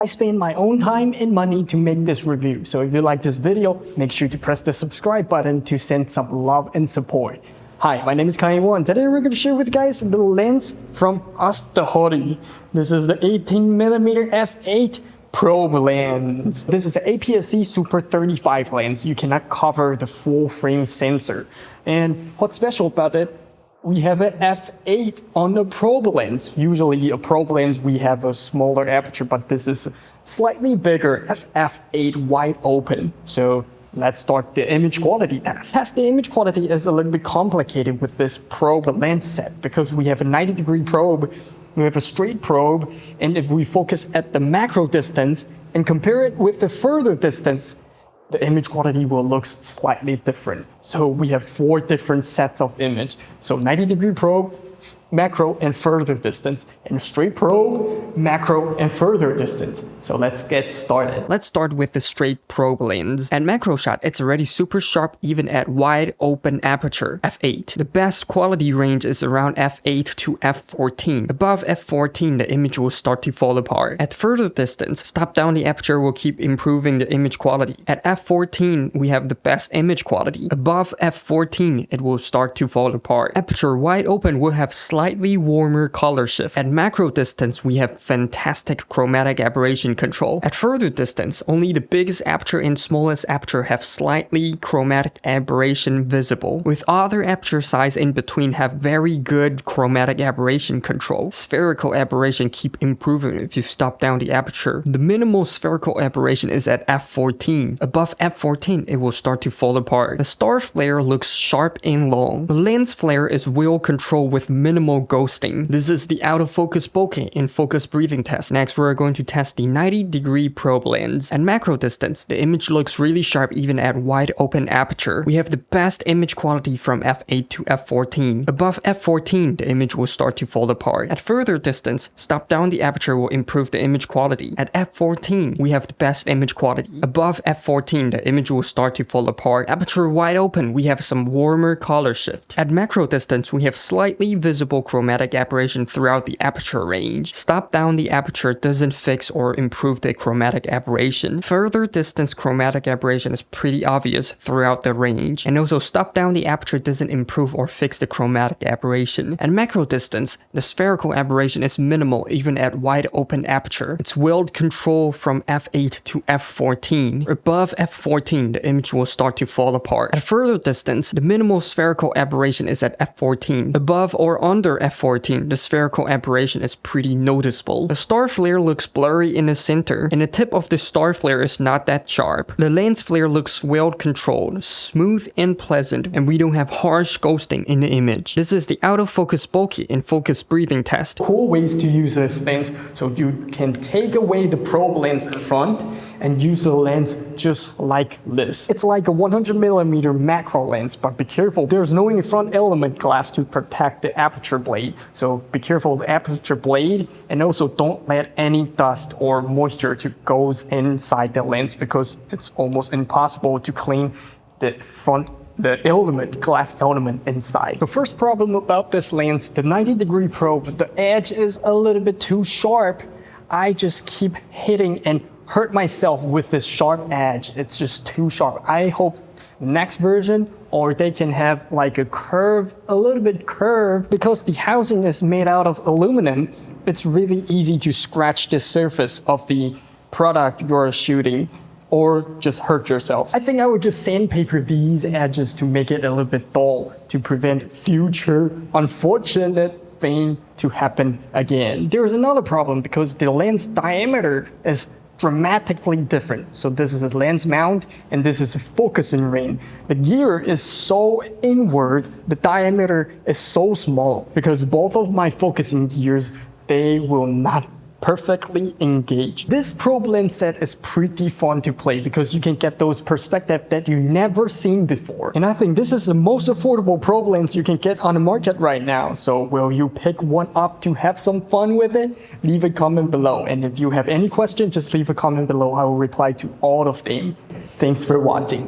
I spend my own time and money to make this review, so if you like this video, make sure to press the subscribe button to send some love and support. Hi, my name is Kai1. Today we're going to share with you guys the lens from AstrHori. This is the 18mm f8 Probe lens. This is an APS-C Super 35 lens. You cannot cover the full frame sensor. And what's special about it? We have an f8 on the probe lens. Usually a probe lens we have a smaller aperture, but this is slightly bigger, f8 wide open. So let's start the image quality test. The image quality is a little bit complicated with this probe lens set because we have a 90-degree probe, we have a straight probe, and if we focus at the macro distance and compare it with the further distance, the image quality will look slightly different. So we have 4 different sets of image. So 90-degree probe, macro and further distance, and straight probe, macro and further distance. So let's get started. Let's start with the straight probe lens. At macro shot, it's already super sharp even at wide open aperture, f8. The best quality range is around f8 to f14. Above f14, the image will start to fall apart. At further distance, stop down the aperture will keep improving the image quality. At f14, we have the best image quality. Above f14, it will start to fall apart. Aperture wide open will have slightly warmer color shift. At macro distance, we have fantastic chromatic aberration control. At further distance, only the biggest aperture and smallest aperture have slightly chromatic aberration visible, with other aperture size in between have very good chromatic aberration control. Spherical aberration keep improving if you stop down the aperture. The minimal spherical aberration is at f14. Above f14, it will start to fall apart. The star flare looks sharp and long. The lens flare is well controlled with minimal ghosting. This is the out of focus bokeh in focus breathing test. Next, we're going to test the 90-degree probe lens. At macro distance, the image looks really sharp even at wide open aperture. We have the best image quality from f8 to f14. Above f14, the image will start to fall apart. At further distance, stop down the aperture will improve the image quality. At f14, we have the best image quality. Above f14, the image will start to fall apart. Aperture wide open, we have some warmer color shift. At macro distance, we have slightly visible chromatic aberration throughout the aperture range. Stop down the aperture doesn't fix or improve the chromatic aberration. Further distance chromatic aberration is pretty obvious throughout the range. And also stop down the aperture doesn't improve or fix the chromatic aberration. At macro distance, the spherical aberration is minimal even at wide open aperture. It's well controlled from f8 to f14. Above f14, the image will start to fall apart. At further distance, the minimal spherical aberration is at f14. Above or under f14, the spherical aberration is pretty noticeable. The star flare looks blurry in the center, and the tip of the star flare is not that sharp. The lens flare looks well controlled, smooth and pleasant, and we don't have harsh ghosting in the image. This is the out of focus bokeh in focus breathing test. Cool ways to use this lens, so you can take away the probe lens in front and use the lens just like this. It's like a 100mm macro lens, but be careful, there's no in front element glass to protect the aperture blade. So be careful of the aperture blade, and also don't let any dust or moisture to goes inside the lens because it's almost impossible to clean the glass element inside. The first problem about this lens, the 90-degree probe, the edge is a little bit too sharp. I just keep hitting and hurt myself with this sharp edge. It's just too sharp. I hope next version, or they can have like a curve, a little bit curved, because the housing is made out of aluminum. It's really easy to scratch the surface of the product you're shooting or just hurt yourself. I think I would just sandpaper these edges to make it a little bit dull to prevent future unfortunate thing to happen again. There's another problem because the lens diameter is dramatically different. So this is a lens mount and this is a focusing ring. The gear is so inward, the diameter is so small because both of my focusing gears, they will not perfectly engage. This probe lens set is pretty fun to play because you can get those perspectives that you never seen before. And I think this is the most affordable probe lens you can get on the market right now. So will you pick one up to have some fun with it? Leave a comment below. And if you have any questions, just leave a comment below. I will reply to all of them. Thanks for watching.